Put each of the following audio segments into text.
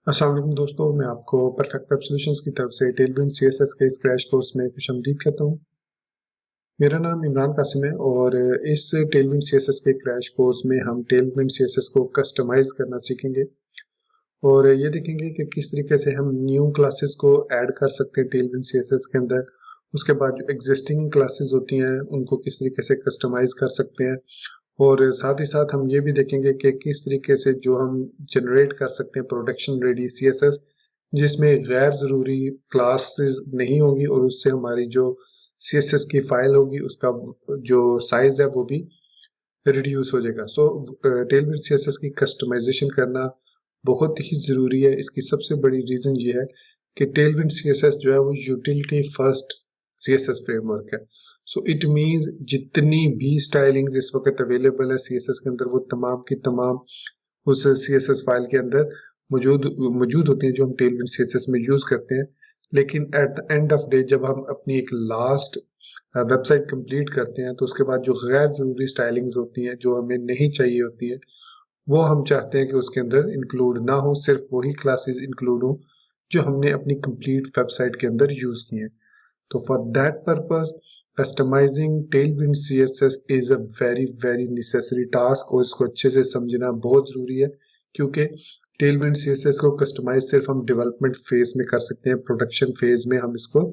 अस्सलाम वालेकुम दोस्तों, मैं आपको परफेक्ट वेब सॉल्यूशंस की तरफ से टेलविंड सीएसएस के इस क्रैश कोर्स में खुशामदीद कहता हूँ। मेरा नाम इमरान कासिम है और इस टेलविंड सीएसएस के क्रैश कोर्स में हम टेलविंड सीएसएस को कस्टमाइज करना सीखेंगे और ये देखेंगे कि किस तरीके से हम न्यू क्लासेस को ऐड कर सकते हैं टेलविंड सीएसएस के अंदर। उसके बाद जो एग्जिस्टिंग क्लासेस होती हैं उनको किस तरीके से कस्टमाइज कर सकते हैं और साथ ही साथ हम ये भी देखेंगे कि किस तरीके से जो हम जनरेट कर सकते हैं प्रोडक्शन रेडी सीएसएस, जिसमें गैर ज़रूरी क्लासेस नहीं होगी और उससे हमारी जो सीएसएस की फाइल होगी उसका जो साइज है वो भी रिड्यूस हो जाएगा। सो टेलविंड सीएसएस की कस्टमाइजेशन करना बहुत ही ज़रूरी है। इसकी सबसे बड़ी रीज़न ये है कि टेलविंड सीएसएस जो है वो यूटिलिटी फर्स्ट सीएसएस फ्रेमवर्क है। सो इट मीन्स जितनी भी स्टाइलिंग्स इस वक्त अवेलेबल है सीएसएस के अंदर वो तमाम की तमाम उस सीएसएस फाइल के अंदर मौजूद होती हैं जो हम टेलविंड सीएसएस में यूज करते हैं। लेकिन at the end of day जब हम अपनी एक लास्ट वेबसाइट कंप्लीट करते हैं तो उसके बाद जो गैर जरूरी स्टाइलिंग्स होती हैं जो हमें नहीं चाहिए होती है वो हम चाहते हैं कि उसके अंदर इंक्लूड ना हो, सिर्फ वही क्लासेस इंक्लूड हो जो हमने अपनी कंप्लीट वेबसाइट के अंदर यूज किए हैं। तो for that purpose customising Tailwind CSS is a very very necessary task और इसको अच्छे से समझना बहुत जरूरी है, क्योंकि टेलविंड सीएसएस को कस्टमाइज सिर्फ हम डेवलपमेंट फेज में कर सकते हैं, प्रोडक्शन फेज में हम इसको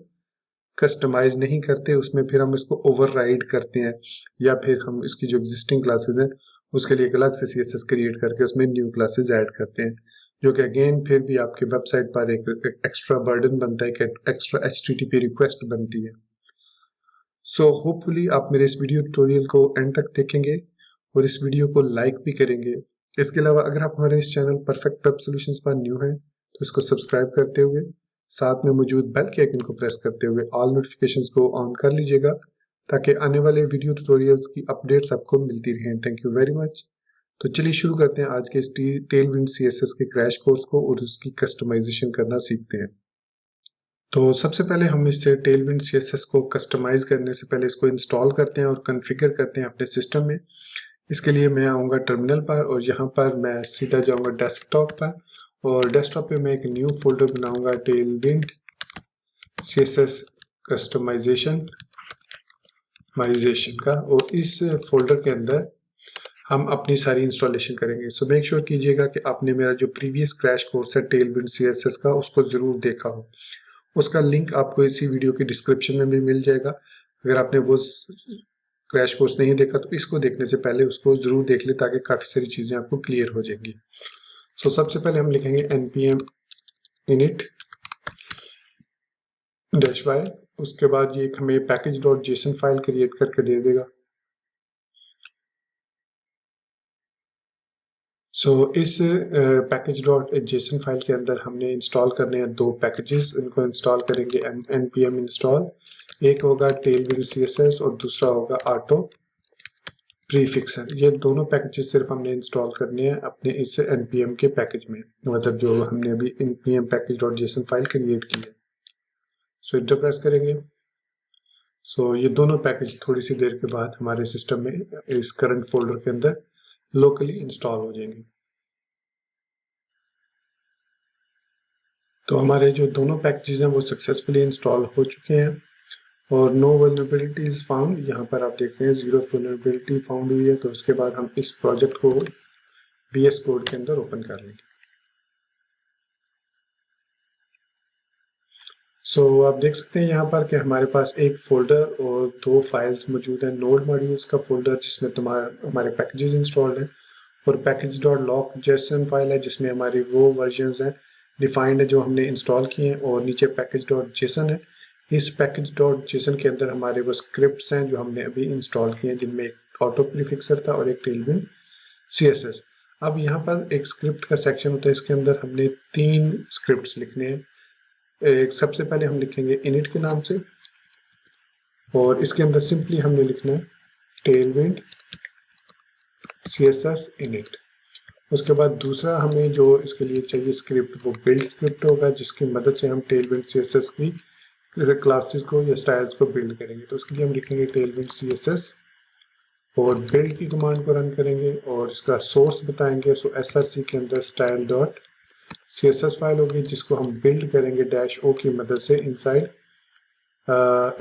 कस्टमाइज नहीं करते, उसमें फिर हम इसको ओवरराइड करते हैं या फिर हम इसकी जो एग्जिस्टिंग क्लासेस हैं उसके लिए एक अलग से सीएसएस क्रिएट करके उसमें न्यू क्लासेस ऐड करते हैं, जो कि अगेन फिर भी आपकी वेबसाइट पर एक एक्स्ट्रा बर्डन बनता है, एक एक्स्ट्रा एचटीटीपी रिक्वेस्ट बनती है। सो होपफुली आप मेरे इस वीडियो ट्यूटोरियल को एंड तक देखेंगे और इस वीडियो को लाइक भी करेंगे। इसके अलावा अगर आप हमारे इस चैनल परफेक्ट वेब सॉल्यूशंस पर न्यू हैं तो इसको सब्सक्राइब करते हुए साथ में मौजूद बेल के आइकन को प्रेस करते हुए ऑल नोटिफिकेशंस को ऑन कर लीजिएगा ताकि आने वाले वीडियो ट्यूटोरियल्स की अपडेट्स आपको मिलती रहें। Thank you very much. तो चलिए शुरू करते हैं आज के इस टेलविंड सीएसएस के क्रैश कोर्स को और उसकी कस्टमाइजेशन करना सीखते हैं। तो सबसे पहले हम इससे टेलविंड सीएसएस को कस्टमाइज करने से पहले इसको इंस्टॉल करते हैं और कॉन्फ़िगर करते हैं अपने सिस्टम में। इसके लिए मैं आऊँगा टर्मिनल पर और यहाँ पर मैं सीधा जाऊँगा डेस्कटॉप पर और डेस्कटॉप पे मैं एक न्यू फोल्डर बनाऊँगा टेलविंड सीएसएस कस्टमाइजेशन का, और इस फोल्डर के अंदर हम अपनी सारी इंस्टॉलेशन करेंगे। सो मेक श्योर कीजिएगा कि आपने मेरा जो प्रीवियस क्रैश कोर्स है टेलविंड सीएसएस का उसको ज़रूर देखा हो। उसका लिंक आपको इसी वीडियो के डिस्क्रिप्शन में भी मिल जाएगा। अगर आपने वो क्रैश कोर्स नहीं देखा तो इसको देखने से पहले उसको जरूर देख ले ताकि काफ़ी सारी चीज़ें आपको क्लियर हो जाएंगी। सो सबसे पहले हम लिखेंगे npm init -y। उसके बाद ये हमें package.json फाइल क्रिएट करके दे देगा। इस package.json फाइल के अंदर हमने इंस्टॉल करने हैं दो पैकेजेस। इनको इंस्टॉल करेंगे npm इंस्टॉल। एक होगा टेलविंड सीएसएस और दूसरा होगा ऑटो प्रीफिक्सर। ये दोनों पैकेजेस सिर्फ हमने इंस्टॉल करने हैं अपने इस npm के पैकेज में, मतलब जो हमने अभी npm package.json फाइल क्रिएट की है। इंटर प्रेस करेंगे। ये दोनों पैकेज थोड़ी सी देर के बाद हमारे सिस्टम में इस करंट फोल्डर के अंदर लोकली इंस्टॉल हो जाएंगे। तो हमारे जो दोनों पैकेजेस हैं वो सक्सेसफुली इंस्टॉल हो चुके हैं और नो वल्नरेबिलिटीज फाउंड, यहाँ पर आप देख रहे हैं 0 वल्नरेबिलिटी फाउंड हुई है। तो उसके बाद हम इस प्रोजेक्ट को VS कोड के अंदर ओपन कर लेंगे। आप देख सकते हैं यहाँ पर कि हमारे पास एक फोल्डर और दो फाइल्स मौजूद हैं। नोड मॉड्यूल्स का फोल्डर जिसमें हमारे पैकेजेस इंस्टॉल्ड हैं और package.lock.json फाइल है जिसमें हमारी वो वर्जन्स हैं डिफाइंड है जो हमने इंस्टॉल किए हैं, और नीचे package.json है। इस package.json के अंदर हमारे वो स्क्रिप्ट्स हैं जो हमने अभी इंस्टॉल किए हैं, जिनमें एक ऑटो प्रीफिक्सर था और एक टेलविंड सीएसएस। अब यहाँ पर एक स्क्रिप्ट का सेक्शन होता है, इसके अंदर हमने 3 स्क्रिप्ट्स लिखने हैं। एक सबसे पहले हम लिखेंगे इनिट के नाम से और इसके अंदर सिंपली हमने लिखना है टेलविंड सीएसएस इनिट। उसके बाद दूसरा हमें जो इसके लिए चाहिए स्क्रिप्ट वो बिल्ड स्क्रिप्ट होगा, जिसकी मदद से हम टेलविंड सीएसएस की क्लासेस को या स्टाइल्स को बिल्ड करेंगे। तो उसके लिए हम लिखेंगे टेलविंड सीएसएस और बिल्ड की कमांड को रन करेंगे और इसका सोर्स बताएंगे। src के अंदर style.json CSS फाइल होगी जिसको हम बिल्ड करेंगे -o की मदद से इनसाइड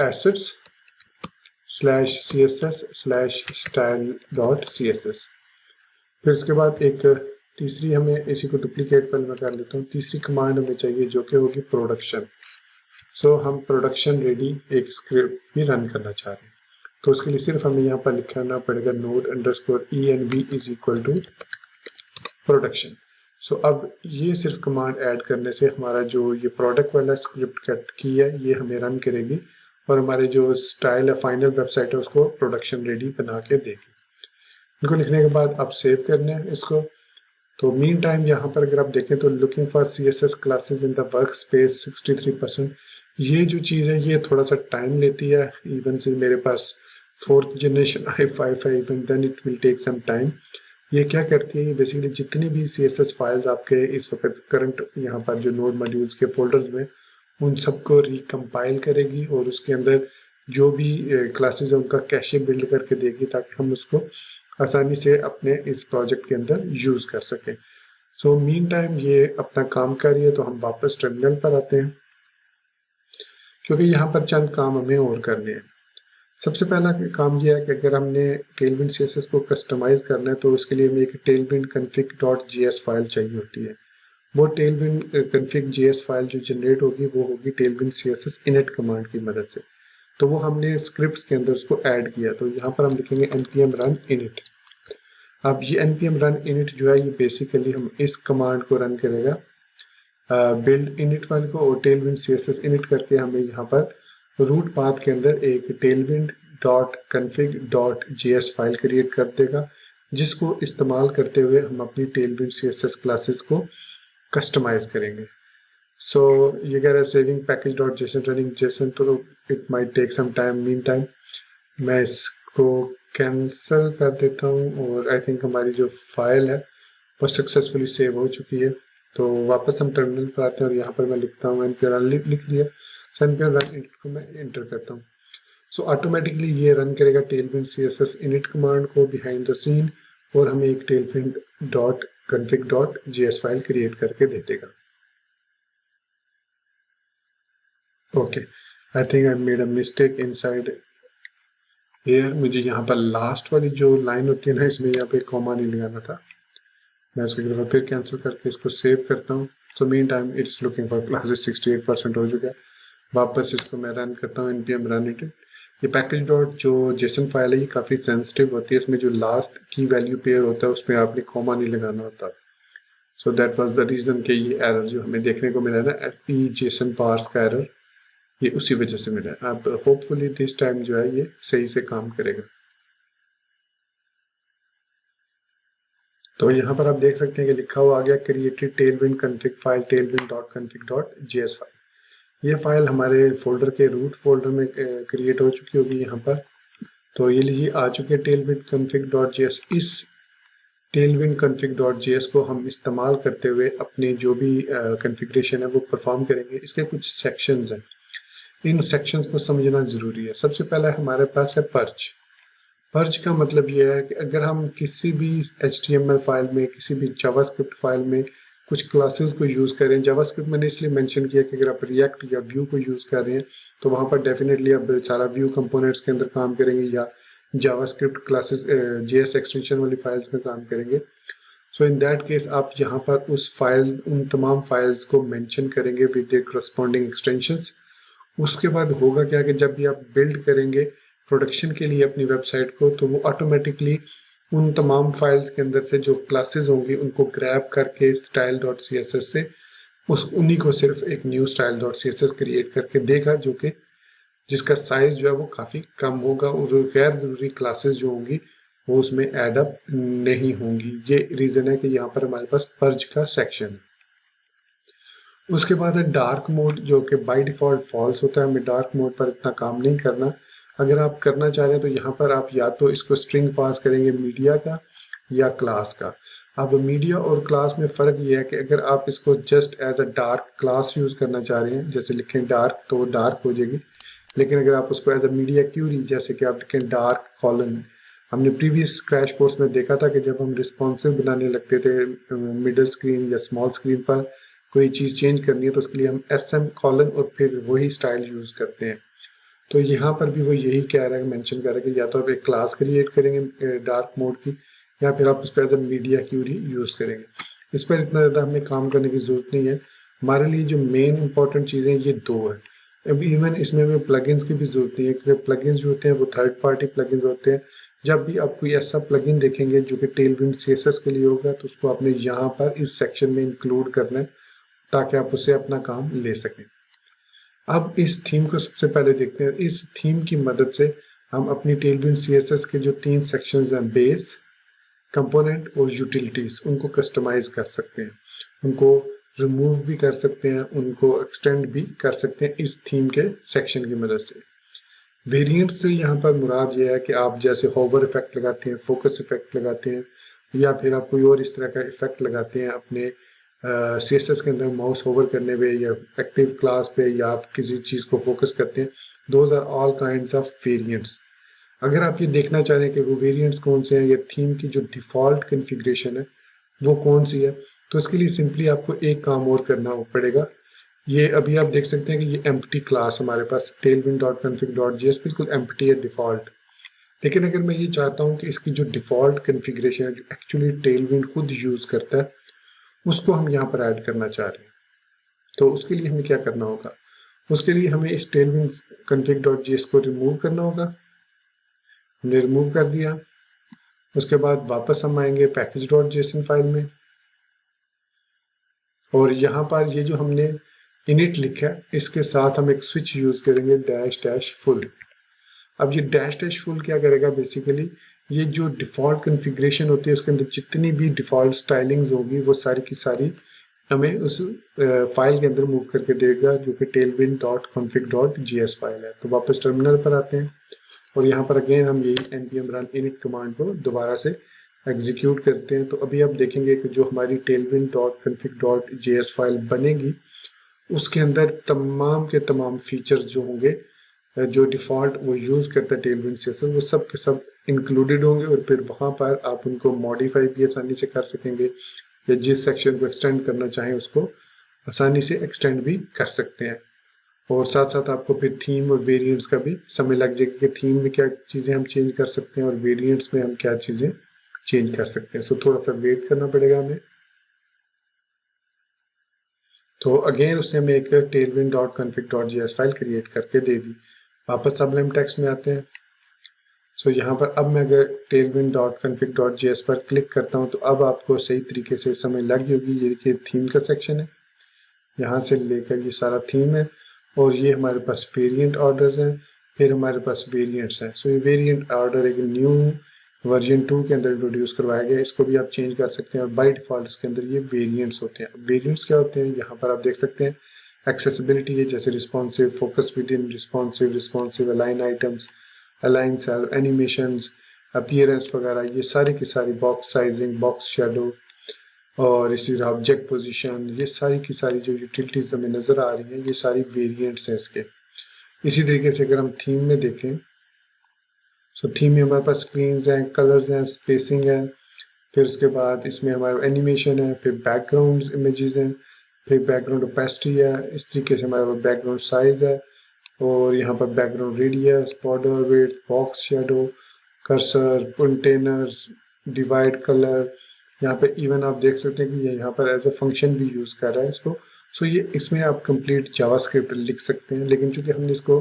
assets/css/style.css। फिर इसके बाद एक तीसरी हमें इसी को डुप्लीकेट पहले मैं कर लेता हूँ। तीसरी कमांड हमें चाहिए जो कि होगी प्रोडक्शन। सो हम प्रोडक्शन रेडी एक स्क्रिप्ट भी रन करना चाह रहे हैं, तो उसके लिए सिर्फ हमें यहाँ पर लिखना पड़ेगा node_env is equal to production. So अब ये सिर्फ कमांड ऐड करने से हमारा जो ये प्रोडक्ट वाला स्क्रिप्ट कट की है ये हमें रन करेगी और हमारे जो स्टाइल है फाइनल वेबसाइट है उसको प्रोडक्शन रेडी बना के देगी। इनको लिखने के बाद अब सेव करना है इसको। तो मीन टाइम यहाँ पर अगर आप देखें तो looking for CSS classes in the work space 63%। ये जो चीज़ है ये थोड़ा सा टाइम लेती है, इवन से मेरे पास 4th जनरेशन i5 है, even then it will take some time. ये क्या करती है, बेसिकली जितनी भी CSS फाइल्स आपके इस वक्त करंट यहाँ पर जो नोड मॉड्यूल्स के फोल्डर्स में उन सबको रिकम्पाइल करेगी और उसके अंदर जो भी क्लासेस है उनका कैशे बिल्ड करके देगी ताकि हम उसको आसानी से अपने इस प्रोजेक्ट के अंदर यूज कर सकें। सो मीन टाइम ये अपना काम कर रही है, तो हम वापस टर्मिनल पर आते हैं क्योंकि यहाँ पर चंद काम हमें और करने हैं। सबसे पहला काम यह है कि अगर हमने टेलविंड CSS को कस्टमाइज करना है तो उसके लिए हमें एक टेलविंड config.js फाइल चाहिए होती है। वो टेलविंड config.js फाइल जो जनरेट होगी वो होगी टेलविंड CSS init कमांड की मदद से। तो वो हमने स्क्रिप्ट्स के अंदर उसको ऐड किया, तो यहाँ पर हम लिखेंगे npm run init। अब ये npm run init जो है ये बेसिकली हम इस कमांड को रन करेगा बिल्ड init फाइल को, और टेलविंड CSS init करके हमें यहाँ पर रूट पाथ के अंदर एक tailwind.config.js फाइल क्रिएट कर देगा जिसको इस्तेमाल करते हुए हम अपनी टेलविंड CSS क्लासेस को कस्टमाइज करेंगे। सो ये कह रहा है सेविंग package.json रनिंग जेसन, तो it might take some time. Mean time मैं इसको कैंसिल कर देता हूँ और आई थिंक हमारी जो फाइल है वो सक्सेसफुली सेव हो चुकी है। तो वापस हम टर्मिनल पर आते हैं और यहाँ पर मैं लिखता हूँ npm लिख दिया, npm run init को मैं एंटर करता हूँ। सो ऑटोमेटिकली ये रन करेगा टेलविंड CSS init कमांड को बिहाइंड द सीन और हमें एक tailwind.config.js फाइल क्रिएट करके दे देगा। Okay, I think I made a mistake inside here. मुझे यहाँ पर लास्ट वाली जो लाइन होती है ना इसमें यहाँ पे कॉमा नहीं लगाना था। मैं इसको एक दफ़ा फिर कैंसिल करके इसको सेव करता हूँ। So mean time it's looking for classes 68% हो चुका है। वापस इसको मैं रन करता हूँ npm run it। ये पैकेज डॉट जो जेसन फाइल है ये काफ़ी सेंसिटिव होती है, इसमें जो लास्ट की वैल्यू पेयर होता है उसमें आपने कॉमा नहीं लगाना होता। So that was the reason कि ये एरर जो हमें देखने को मिला है ना जेसन पार्स का एरर, ये उसी वजह से मिला है। अब होपफुली दिस टाइम जो है ये सही से काम करेगा। तो यहाँ पर आप देख सकते हैं कि लिखा हुआ आ गया created Tailwind config file tailwind.config.js file. ये फाइल हमारे फोल्डर के रूट फोल्डर में क्रिएट हो चुकी होगी यहाँ पर। तो ये लीजिए आ चुके tailwind config.js। इस tailwind config.js को हम इस्तेमाल करते हुए अपने जो भी कॉन्फ़िगरेशन है वो परफॉर्म करेंगे। इसके कुछ सेक्शंस हैं, इन सेक्शंस को समझना ज़रूरी है। सबसे पहला हमारे पास है पर्च। पर्च का मतलब ये है कि अगर हम किसी भी HTML फाइल में, किसी भी जावास्क्रिप्ट फाइल में कुछ क्लासेस को यूज़ करें, जावास्क्रिप्ट मैंने इसलिए मेंशन किया कि अगर आप रिएक्ट या व्यू को यूज़ कर रहे हैं तो वहाँ पर डेफिनेटली आप सारा व्यू कंपोनेंट्स के अंदर काम करेंगे या जावास्क्रिप्ट क्लासेस JS एक्सटेंशन वाली फाइल्स में काम करेंगे। सो इन दैट केस आप यहाँ पर उन तमाम फाइल्स को मेंशन करेंगे विद देयर करस्पॉन्डिंग एक्सटेंशंस। उसके बाद होगा क्या कि जब भी आप बिल्ड करेंगे प्रोडक्शन के लिए अपनी वेबसाइट को, तो वो ऑटोमेटिकली उन तमाम फाइल्स के अंदर से जो क्लासेस होंगी उनको ग्रैब करके style.css से उन्हीं को सिर्फ एक न्यू style.css क्रिएट करके देगा जो कि जिसका साइज जो है वो काफ़ी कम होगा और गैर ज़रूरी क्लासेस जो होंगी वो उसमें एड अप नहीं होंगी। ये रीज़न है कि यहाँ पर हमारे पास पर्ज का सेक्शन है। उसके बाद है डार्क मोड जो कि बाय डिफ़ॉल्ट फॉल्स होता है। हमें डार्क मोड पर इतना काम नहीं करना। अगर आप करना चाह रहे हैं तो यहाँ पर आप या तो इसको स्ट्रिंग पास करेंगे मीडिया का या क्लास का। अब मीडिया और क्लास में फ़र्क ये है कि अगर आप इसको just as a dark class use करना चाह रहे हैं, जैसे लिखें डार्क तो वो डार्क हो जाएगी। लेकिन अगर आप उसको एज अ मीडिया क्यूरी जैसे कि आप लिखें डार्क कॉलन, हमने प्रीवियस क्रैश कोर्स में देखा था कि जब हम रिस्पॉन्सिव बनाने लगते थे मिडिल स्क्रीन या स्मॉल स्क्रीन पर कोई चीज़ चेंज करनी है तो उसके लिए हम SM कॉलन और फिर वही स्टाइल यूज़ करते हैं। तो यहाँ पर भी वो यही कह रहा है, मेंशन कर रहा है कि या तो आप एक क्लास क्रिएट करेंगे डार्क मोड की, या फिर आप उसको as a media query use करेंगे। इस पर इतना ज़्यादा हमें काम करने की ज़रूरत नहीं है। हमारे लिए जो मेन इंपॉर्टेंट चीज़ें ये दो है। अब इवन इसमें हमें प्लगइन्स की भी ज़रूरत नहीं है, क्योंकि प्लगइन्स जो होते हैं वो थर्ड पार्टी प्लगइन्स होते हैं। जब भी आप कोई ऐसा प्लगइन देखेंगे जो कि टेलविंड CSS के लिए होगा, तो उसको आपने यहाँ पर इस सेक्शन में इंक्लूड करना है ताकि आप उससे अपना काम ले सकें। अब इस थीम को सबसे पहले देखते हैं। इस थीम की मदद से हम अपनी टेलविंड CSS के जो 3 सेक्शंस हैं, बेस, कंपोनेंट और यूटिलिटीज, उनको कस्टमाइज कर सकते हैं, उनको रिमूव भी कर सकते हैं, उनको एक्सटेंड भी कर सकते हैं इस थीम के सेक्शन की मदद से। वेरिएंट्स से यहाँ पर मुराद ये है कि आप जैसे होवर इफेक्ट लगाते हैं, फोकस इफेक्ट लगाते हैं, या फिर आप कोई और इस तरह का इफेक्ट लगाते हैं अपने CSS के अंदर माउस होवर करने पे या एक्टिव क्लास पे, या आप किसी चीज़ को फोकस करते हैं, those are all kinds of variants. अगर आप ये देखना चाह रहे हैं कि वो वेरिएंट्स कौन से हैं या थीम की जो डिफ़ॉल्ट कॉन्फ़िगरेशन है वो कौन सी है, तो इसके लिए सिंपली आपको एक काम और करना पड़ेगा। ये अभी आप देख सकते हैं कि ये एम्प्टी क्लास हमारे पास tailwind.config.js बिल्कुल एम्प्टी है डिफ़ॉल्ट। लेकिन अगर मैं ये चाहता हूँ कि इसकी जो डिफ़ॉल्ट कॉन्फ़िगरेशन है जो एक्चुअली टेलविंड खुद यूज़ करता है, उसको हम यहाँ पर ऐड करना चाह रहे हैं। तो उसके लिए हमें क्या करना होगा? उसके लिए हमें इस tailwind config.js को रिमूव करना होगा। हमने रिमूव कर दिया। उसके बाद वापस हम आएंगे package.json फाइल में, और यहाँ पर ये जो हमने init लिखा है इसके साथ हम एक स्विच यूज करेंगे --full। अब ये --full क्या करेगा? बेसिकली ये जो डिफॉल्ट कॉन्फ़िगरेशन होती है उसके अंदर जितनी भी डिफॉल्ट स्टाइलिंग्स होगी वो सारी की सारी हमें उस फाइल के अंदर मूव करके देगा, जो कि tailwind.config.js फाइल है। तो वापस टर्मिनल पर आते हैं और यहाँ पर अगेन हम यही npm run init कमांड को दोबारा से एग्जीक्यूट करते हैं। तो अभी आप देखेंगे कि जो हमारी tailwind.config.js फाइल बनेगी उसके अंदर तमाम के तमाम फीचर्स जो होंगे जो डिफ़ॉल्ट वो यूज़ करता है टेलविंड CSS, वो सब के सब इंक्लूडेड होंगे, और फिर वहाँ पर आप उनको मॉडिफाई भी आसानी से कर सकेंगे, या जिस सेक्शन को एक्सटेंड करना चाहें उसको आसानी से एक्सटेंड भी कर सकते हैं। और साथ साथ आपको फिर थीम और वेरिएंट्स का भी समझ लग जाएगा कि थीम में क्या चीज़ें हम चेंज कर सकते हैं और वेरिएंट्स में हम क्या चीज़ें चेंज कर सकते हैं। सो थोड़ा सा वेट करना पड़ेगा हमें। तो अगेन उसने हमें एक tailwind.config.js फाइल क्रिएट करके दे दी। वापस सबलाइम टेक्स्ट में आते हैं। सो यहाँ पर अब मैं अगर tailwind.config.js पर क्लिक करता हूँ तो अब आपको सही तरीके से समझ लग गई होगी। ये देखिए थीम का सेक्शन है, यहाँ से लेकर ये सारा थीम है, और ये हमारे पास वेरिएंट ऑर्डर्स हैं, फिर हमारे पास वेरिएंट्स हैं। सो ये वेरिएंट ऑर्डर एक न्यू वर्जन 2 के अंदर इंट्रोड्यूस करवाया गया, इसको भी आप चेंज कर सकते हैं, और बाय डिफॉल्ट इसके अंदर ये वेरिएंट्स होते हैं। वेरिएंट्स क्या होते हैं? यहाँ पर आप देख सकते हैं एक्सेसिबिलिटी है, जैसे responsive, focus within responsive, align items, align self, animations, appearance वगैरह, ये सारी की सारी, बॉक्स साइजिंग, बॉक्स शेडो, और इसी तरह ऑब्जेक्ट पोजीशन, ये सारी की सारी जो यूटिलिटीज हमें नज़र आ रही हैं ये सारी वेरिएंट्स हैं इसके। इसी तरीके से अगर हम थीम में देखें, तो थीम में हमारे पास स्क्रीन्स हैं, कलर्स हैं, स्पेसिंग है, फिर उसके बाद इसमें हमारा एनिमेशन है, फिर बैकग्राउंड इमेजेस हैं, फिर बैकग्राउंड ओपेसिटी है, इस तरीके से हमारा बैकग्राउंड साइज है, और यहाँ पर background radius, border width, box shadow, cursor, containers, divide colour, यहाँ पे इवन आप देख सकते हैं कि ये यहाँ पर एज ए फंक्शन भी यूज़ कर रहा है इसको। सो ये इसमें आप कंप्लीट जावास्क्रिप्ट लिख सकते हैं, लेकिन चूंकि हमने इसको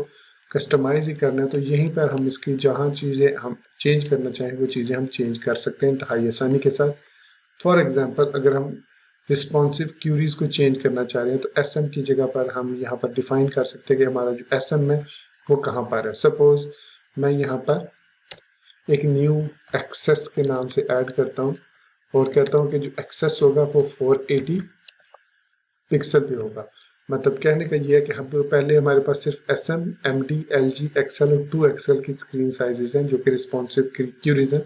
कस्टमाइज ही करना है तो यहीं पर हम इसकी जहाँ चीज़ें हम चेंज करना चाहें वो चीज़ें हम चेंज कर सकते हैं इंतहाई आसानी के साथ। फॉर एग्जांपल अगर हम रिस्पॉन्सिव क्यूरीज को चेंज करना चाह रहे हैं तो SM की जगह पर हम यहाँ पर डिफाइन कर सकते हैं कि हमारा जो SM है वो कहाँ पर है। सपोज मैं यहाँ पर एक न्यू एक्सेस के नाम से ऐड करता हूँ और कहता हूँ कि जो एक्सेस होगा वो 480 पिक्सल पे होगा। मतलब कहने का ये है कि हम पहले हमारे पास सिर्फ SM, MD, LG, XL और 2XL की स्क्रीन साइजेस हैं जो कि रिस्पॉन्सिव क्यूरीज हैं।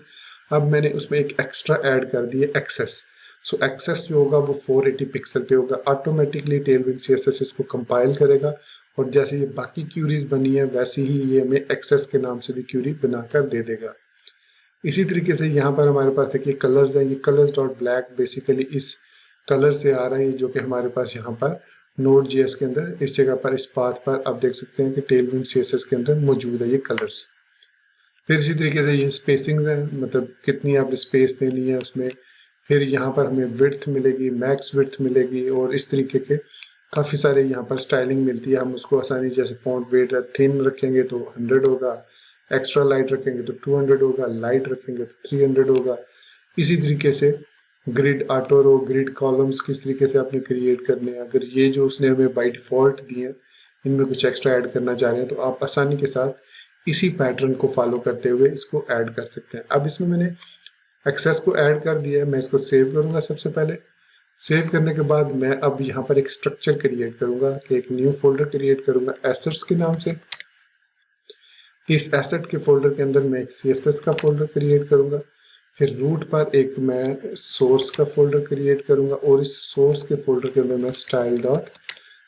अब मैंने उसमें एक एक्स्ट्रा ऐड कर दिया एक्सेस। सो एक्सेस जो होगा वो 480 पिक्सल पे होगा। ऑटोमेटिकली टेलविंड CSS इसको कंपाइल करेगा, और जैसे ये बाकी क्यूरीज बनी है वैसे ही ये हमें एक्सेस के नाम से भी क्यूरी बनाकर दे देगा। इसी तरीके से यहाँ पर हमारे पास देखिए कलर्स है, ये कलर्स डॉट ब्लैक बेसिकली इस कलर से आ रहा है जो कि हमारे पास यहाँ पर नोड जेएस के अंदर इस जगह पर इस पाथ पर आप देख सकते हैं कि टेलविंड सीएसएस के अंदर मौजूद है ये कलर्स। फिर इसी तरीके से ये स्पेसिंग है, मतलब कितनी आपने स्पेस देनी है उसमें। फिर यहाँ पर हमें विड्थ मिलेगी, मैक्स विड्थ मिलेगी, और इस तरीके के काफ़ी सारे यहाँ पर स्टाइलिंग मिलती है। हम उसको आसानी, जैसे फॉन्ट वेट थिन रखेंगे तो 100 होगा, एक्स्ट्रा लाइट रखेंगे तो 200 होगा, लाइट रखेंगे तो 300 होगा। इसी तरीके से ग्रिड ऑटो रो, ग्रिड कॉलम्स किस तरीके से आपने क्रिएट करने हैं। अगर ये जो उसने हमें बाय डिफॉल्ट दिए हैं इनमें कुछ एक्स्ट्रा ऐड करना चाह रहे हैं तो आप आसानी के साथ इसी पैटर्न को फॉलो करते हुए इसको ऐड कर सकते हैं। अब इसमें मैंने एक्सेस को ऐड कर दिया है, मैं इसको सेव करूंगा। सबसे पहले सेव करने के बाद मैं अब यहाँ पर एक स्ट्रक्चर क्रिएट करूंगा कि एक न्यू फोल्डर क्रिएट करूंगा एसेट्स के नाम से। इस एसेट के फोल्डर के अंदर मैं एक सीएसएस का फोल्डर क्रिएट करूंगा। फिर रूट पर एक मैं सोर्स का फोल्डर क्रिएट करूंगा, और इस सोर्स के फोल्डर के अंदर मैं style dot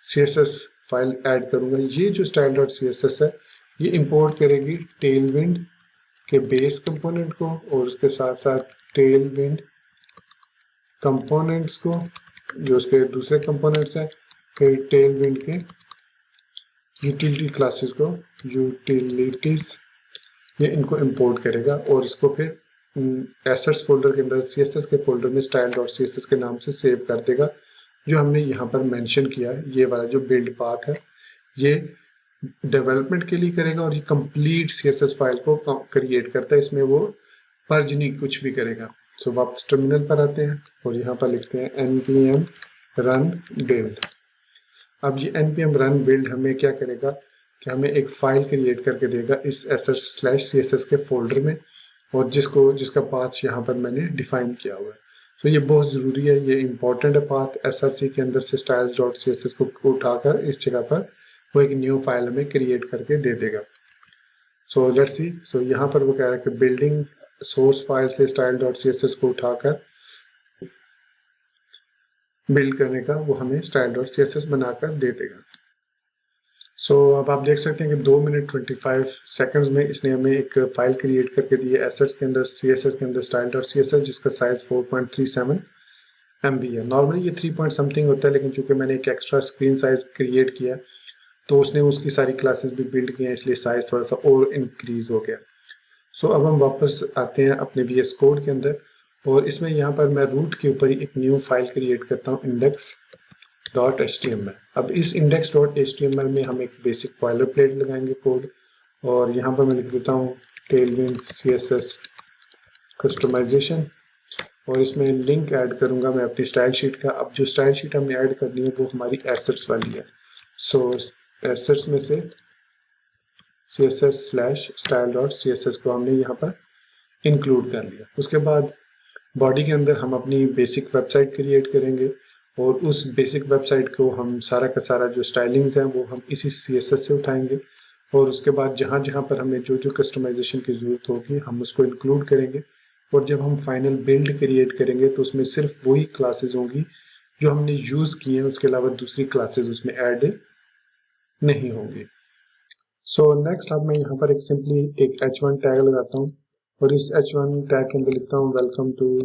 CSS file add करूंगा। ये जो स्टाइल डॉट सीएसएस है ये इंपोर्ट करेगी टेलविंड के बेस कंपोनेंट को, और उसके साथ साथ टेलविंड कंपोनेंट्स को जो उसके दूसरे कंपोनेंट्स हैं, फिर टेलविंड के यूटिलिटी क्लासेस को, यूटिलिटीज, ये इनको इंपोर्ट करेगा और इसको फिर एसेट्स फोल्डर के अंदर सीएसएस के फोल्डर में स्टाइल डॉट सीएसएस के नाम से सेव कर देगा। जो हमने यहाँ पर मेंशन किया है ये वाला जो बिल्ड पाथ है ये डेवलपमेंट के लिए करेगा, और ये कंप्लीट सीएसएस फाइल को क्रिएट करता है, इसमें वो पर्ज नहीं कुछ भी करेगा। सो वापस टर्मिनल पर आते हैं और यहाँ पर लिखते हैं npm run build। अब ये npm run build हमें क्या करेगा कि हमें एक फाइल क्रिएट करके देगा इस assets/css के फोल्डर में, और जिसका पाथ यहाँ पर मैंने डिफाइन किया हुआ है। तो ये बहुत ज़रूरी है, ये इंपॉर्टेंट है पाथ। src के अंदर से styles.css को उठाकर इस जगह पर वो एक न्यू फाइल हमें क्रिएट करके दे देगा। So let's see. सो यहाँ पर वो कह रहा है कि बिल्डिंग सोर्स फाइल से style.css को उठाकर बिल्ड करने का वो हमें style.css बनाकर दे देगा। सो अब आप देख सकते हैं कि 2 मिनट 25 सेकंड्स में इसने हमें एक फाइल क्रिएट करके दी है एसेट्स के अंदर, सीएसएस के अंदर style.css, जिसका साइज 4.37 MB है। नॉर्मली ये 3 पॉइंट समथिंग होता है, लेकिन चूंकि मैंने एक एक्स्ट्रा स्क्रीन साइज क्रिएट किया तो उसने उसकी सारी क्लासेस भी बिल्ड की हैं, इसलिए साइज थोड़ा सा और इंक्रीज हो गया। सो अब हम वापस आते हैं अपने VS कोड के अंदर, और इसमें यहाँ पर मैं रूट के ऊपर ही एक न्यू फाइल क्रिएट करता हूँ index.html। अब इस index.html में हम एक बेसिक बॉयलर प्लेट लगाएंगे कोड, और यहाँ पर मैं लिख देता हूँ टेलविंड CSS कस्टमाइजेशन, और इसमें लिंक ऐड करूंगा मैं अपनी स्टाइल शीट का। अब जो स्टाइल शीट हमने ऐड करनी है वो हमारी एसेट्स वाली है। सो एसेट्स में से css/style.css को हमने यहाँ पर इंक्लूड कर लिया। उसके बाद बॉडी के अंदर हम अपनी बेसिक वेबसाइट क्रिएट करेंगे, और उस बेसिक वेबसाइट को हम सारा का सारा जो स्टाइलिंग्स हैं वो हम इसी CSS से उठाएंगे, और उसके बाद जहाँ जहाँ पर हमें जो जो कस्टमाइजेशन की ज़रूरत होगी हम उसको इंक्लूड करेंगे। और जब हम फाइनल बिल्ड क्रिएट करेंगे तो उसमें सिर्फ वही क्लासेस होंगी जो हमने यूज़ की हैं, उसके अलावा दूसरी क्लासेस उसमें ऐड नहीं होंगी। सो नेक्स्ट अब मैं यहाँ पर एक सिंपली एक h1 टैग लगाता हूँ, और इस h1 टैग के अंदर लिखता हूँ welcome to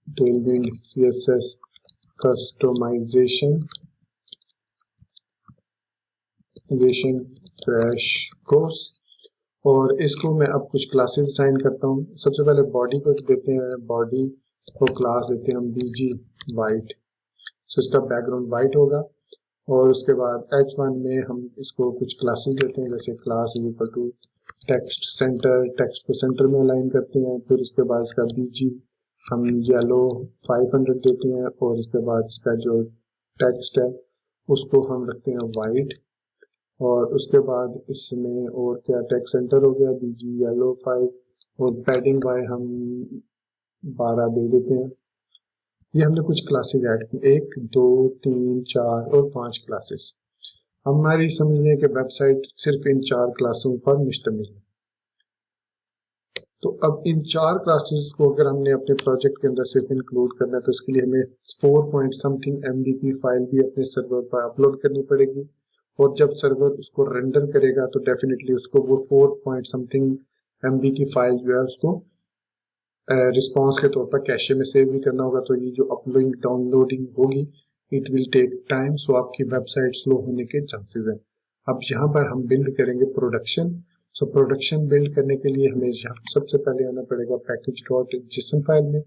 Tailwind CSS customization crash course, और इसको मैं अब कुछ क्लासेस असाइन करता हूँ। सबसे पहले बॉडी को देते हैं, बॉडी को क्लास देते हैं हम bg white, सो इसका बैकग्राउंड वाइट होगा। और उसके बाद h1 में हम इसको कुछ क्लासेस देते हैं, जैसे class is equal to text center, text को सेंटर में अलाइन करते हैं। फिर उसके बाद इसका bg हम येलो 500 देते हैं, और इसके बाद इसका जो टेक्स्ट है उसको हम रखते हैं वाइट, और उसके बाद इसमें और क्या टेक्स्ट सेंटर हो गया bg येलो 5, और पैडिंग बाय हम 12 दे देते हैं। ये हमने कुछ क्लासेस ऐड की, 1 2 3 4 और 5 क्लासेस। हमारी समझने के वेबसाइट सिर्फ इन 4 क्लासों पर मुश्तमिल है। तो अब इन 4 क्लासेस को अगर हमने अपने प्रोजेक्ट के अंदर सिर्फ इंक्लूड करना है तो इसके लिए हमें 4 पॉइंट समथिंग MB की फाइल भी अपने सर्वर पर अपलोड करनी पड़ेगी, और जब सर्वर उसको रेंडर करेगा तो डेफिनेटली उसको वो 4 पॉइंट समथिंग MB की फाइल जो है उसको रिस्पॉन्स के तौर पर कैशे में सेव भी करना होगा, तो ये जो अपलोडिंग डाउनलोडिंग होगी इट विल टेक टाइम, सो आपकी वेबसाइट स्लो होने के चांसेस हैं। अब यहाँ पर हम बिल्ड करेंगे प्रोडक्शन। सो प्रोडक्शन बिल्ड करने के लिए हमें यहाँ सबसे पहले आना पड़ेगा पैकेज डॉट जेसन फाइल में,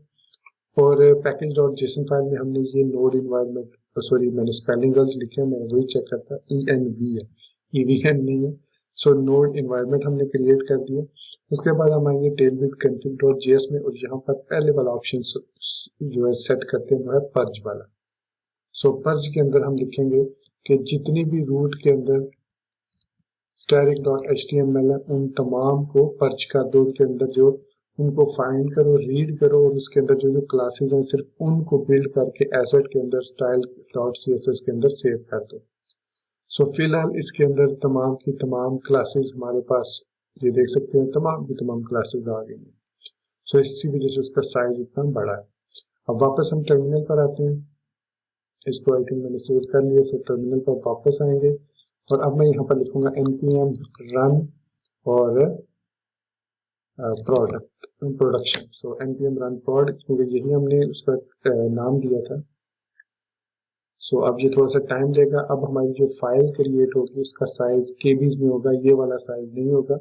और पैकेज डॉट जेसन फाइल में हमने ये नोड इन्वायरमेंट, सॉरी मैंने स्पेलिंग गलत लिखे हैं, मैं वही चेक करता, ENV है, EVN नहीं है। सो नोड इन्वायरमेंट हमने क्रिएट कर दिया। उसके बाद हम आएंगे टेलबिट config डॉट जेएस में, और यहाँ पर पहले वाला ऑप्शन जो है सेट करते हैं वो है पर्ज वाला। सो पर्ज के अंदर हम लिखेंगे कि जितनी भी रूट के अंदर स्टैटिक डॉट HTML है उन तमाम को पर्ज कर दो, के अंदर जो उनको फाइंड करो, रीड करो, और उसके अंदर जो जो क्लासेस हैं सिर्फ उनको बिल्ड करके एसेट के अंदर स्टाइल डॉट CSS के अंदर सेव कर दो। सो फिलहाल इसके अंदर तमाम की तमाम क्लासेस हमारे पास, ये देख सकते हैं तमाम की तमाम क्लासेस आ गई हैं। सो इसी वजह से उसका साइज इतना बड़ा है। अब वापस हम टर्मिनल पर आते हैं, इसको आई थिंक मैंने सेव कर लिया। सो टर्मिनल पर वापस आएंगे, और अब मैं यहाँ पर लिखूंगा npm run और प्रोडक्शन। सो npm run prod, क्योंकि यही हमने उसका नाम दिया था। सो अब ये थोड़ा सा टाइम लेगा। अब हमारी जो फाइल क्रिएट होगी उसका साइज केबीज में होगा, ये वाला साइज नहीं होगा,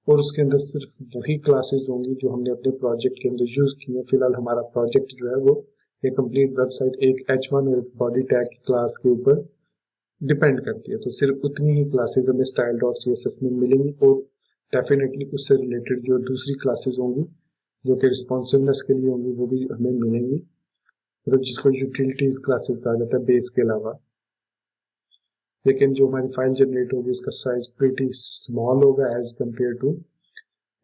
और उसके अंदर सिर्फ वही क्लासेस होंगी जो हमने अपने प्रोजेक्ट के अंदर यूज की है। फिलहाल हमारा प्रोजेक्ट जो है वो ये कंप्लीट वेबसाइट एक H1 और एक बॉडी टैग क्लास के ऊपर डिपेंड करती है, तो सिर्फ उतनी ही क्लासेस हमें स्टाइल डॉट CSS में मिलेंगी, और डेफिनेटली उससे रिलेटेड जो दूसरी क्लासेस होंगी जो कि रिस्पॉन्सिवनेस के लिए होंगी वो भी हमें मिलेंगी, मतलब जिसको यूटिलिटीज क्लासेस कहा जाता है बेस के अलावा। लेकिन जो हमारी फाइल जनरेट होगी उसका साइज प्रीटी स्मॉल होगा as compare to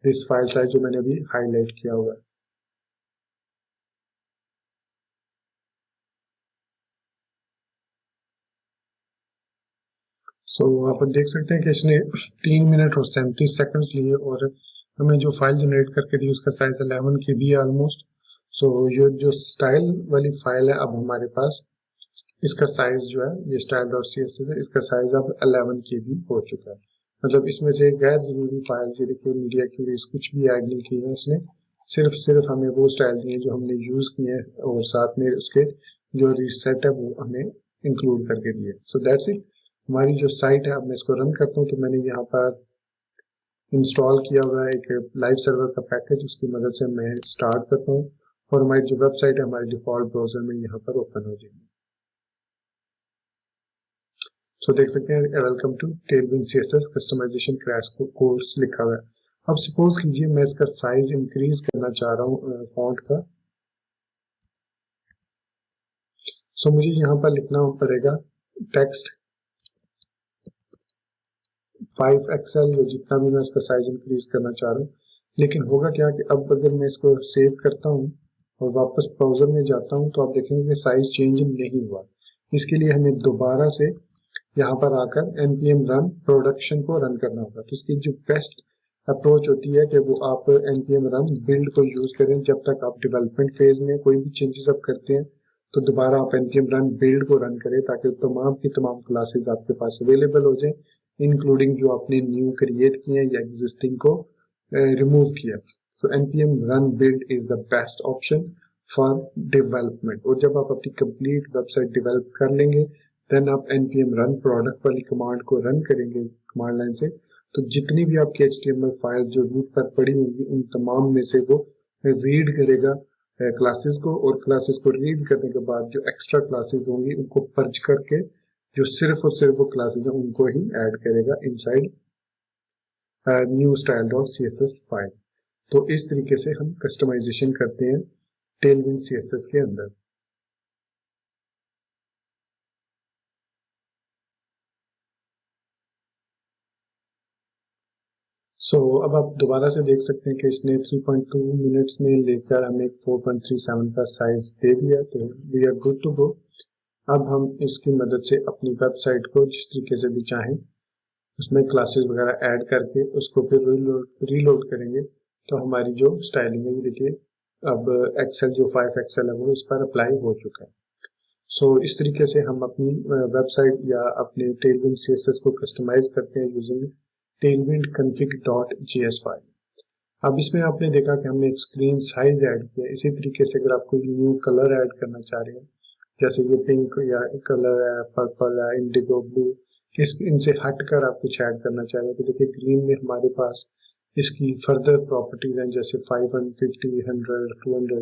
this file size जो मैंने अभी हाईलाइट किया हुआ है। सो आप देख सकते हैं कि इसने 3 मिनट और 37 सेकंड्स लिए, और हमें जो फाइल जनरेट करके दी उसका साइज 11 KB है ऑलमोस्ट। सो ये जो स्टाइल वाली फाइल है अब हमारे पास, इसका साइज जो है ये स्टाइल डॉट CSS है, इसका साइज अब 11 KB हो चुका है। मतलब इसमें से गैर जरूरी फाइल, ये देखिए मीडिया क्यूरीज कुछ भी ऐड नहीं की है इसने, सिर्फ हमें वो स्टाइल दिए जो हमने यूज किए हैं, और साथ में उसके जो रीसेट है वो हमें इंक्लूड करके दिए। So that's it. हमारी जो साइट है, अब मैं इसको रन करता हूँ तो मैंने यहाँ पर इंस्टॉल किया हुआ है एक लाइव सर्वर का पैकेज, उसकी मदद से मैं स्टार्ट करता हूँ, और हमारी जो वेबसाइट है हमारे डिफॉल्ट ब्राउजर में यहाँ पर ओपन हो जाएगी। सो देख सकते हैं welcome to Tailwind CSS customization crash course लिखा हुआ है। अब सपोज कीजिए मैं इसका साइज इंक्रीज करना चाह रहा हूँ फॉन्ट का। सो मुझे यहाँ पर लिखना पड़ेगा टेक्स्ट 5XL या जितना भी मैं इसका साइज इंक्रीज करना चाह रहा हूँ। लेकिन होगा क्या कि अब अगर मैं इसको सेव करता हूँ और वापस ब्राउजर में जाता हूँ तो आप देखेंगे कि साइज चेंज नहीं हुआ। इसके लिए हमें दोबारा से यहाँ पर आकर npm run प्रोडक्शन को रन करना होगा। तो इसकी जो बेस्ट अप्रोच होती है कि वो आप npm run बिल्ड को यूज करें। जब तक आप डेवलपमेंट फेज में कोई भी चेंजेस आप करते हैं तो दोबारा आप npm run बिल्ड को रन करें, ताकि तमाम की तमाम क्लासेस आपके पास अवेलेबल हो जाए, इंक्लूडिंग जो आपने न्यू क्रिएट किए हैं या एग्जिस्टिंग को रिमूव किया। तो npm run build is the best option for development। और जब आप अपनी कंप्लीट वेबसाइट डेवलप कर लेंगे देन आप npm run प्रोडक्ट वाली कमांड को रन करेंगे कमांड लाइन से, तो जितनी भी आपकी HTML फाइल जो रूट पर पड़ी होंगी उन तमाम में से वो रीड करेगा क्लासेस को, और क्लासेस को रीड करने के बाद जो एक्स्ट्रा क्लासेस होंगी उनको पर्ज करके जो सिर्फ और सिर्फ वो क्लासेस हैं उनको ही ऐड करेगा inside new style dot CSS file. तो इस तरीके से हम कस्टमाइजेशन करते हैं टेलविंड CSS के अंदर। अब आप दोबारा से देख सकते हैं कि इसने 3.2 मिनट्स में लेकर हमें 4.37 का साइज दे दिया, तो we are good to go. अब हम इसकी मदद से अपनी वेबसाइट को जिस तरीके से भी चाहें उसमें क्लासेस वगैरह ऐड करके उसको फिर रीलोड करेंगे, तो हमारी जो स्टाइलिंग है ये देखिए अब एक्सेल जो 5XL है वो इस पर अप्लाई हो चुका है। इस तरीके से हम अपनी वेबसाइट या अपने टेलविंड CSS को कस्टमाइज करते हैं यूजिंग tailwind config.js फाइल। अब इसमें आपने देखा कि हमने एक स्क्रीन साइज ऐड किया। इसी तरीके से अगर आप कोई न्यू कलर ऐड करना चाह रहे हैं, जैसे ये पिंक या कलर है, पर्पल है, इंडिगो ब्लू, इस इनसे हटकर आप कुछ ऐड करना चाह रहे हैं, तो देखिए ग्रीन में हमारे पास इसकी फर्दर प्रॉपर्टीज हैं, जैसे 550, 100, 200,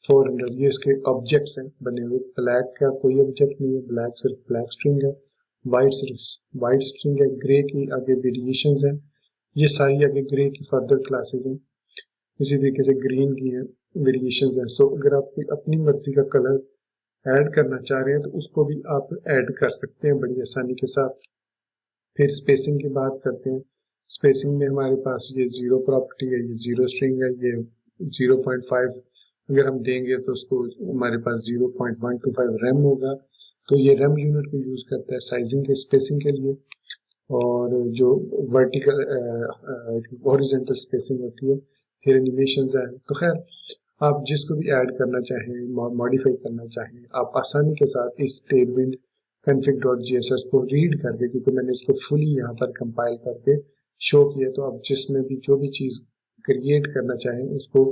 400, ये इसके ऑब्जेक्ट्स हैं बने हुए। ब्लैक का कोई ऑब्जेक्ट नहीं है, ब्लैक सिर्फ ब्लैक स्ट्रिंग है, वाइट सिर्फ वाइट स्ट्रिंग है, ग्रे की आगे वेरिएशंस हैं, ये सारी आगे ग्रे की फर्दर क्लासेस हैं। इसी तरीके से ग्रीन की है वेरिएशंस हैं। सो अगर आप कोई अपनी मर्जी का कलर ऐड करना चाह रहे हैं तो उसको भी आप ऐड कर सकते हैं बड़ी आसानी के साथ। फिर स्पेसिंग की बात करते हैं। स्पेसिंग में हमारे पास ये जीरो प्रॉपर्टी है, ये जीरो स्ट्रिंग है, ये 0.5 अगर हम देंगे तो उसको हमारे पास 0.125 रैम होगा, तो ये रैम यूनिट को यूज करता है साइजिंग के स्पेसिंग के लिए। और जो वर्टिकल हॉरिजॉन्टल स्पेसिंग होती है, फिर एनिमेशंस है। तो खैर आप जिसको भी ऐड करना चाहें, मॉडिफाई करना चाहें, आप आसानी के साथ इस टेलविंड config.gss को रीड करके, क्योंकि मैंने इसको फुली यहाँ पर कंपाइल करके शो किया, तो आप जिसमें भी जो भी चीज़ क्रिएट करना चाहें उसको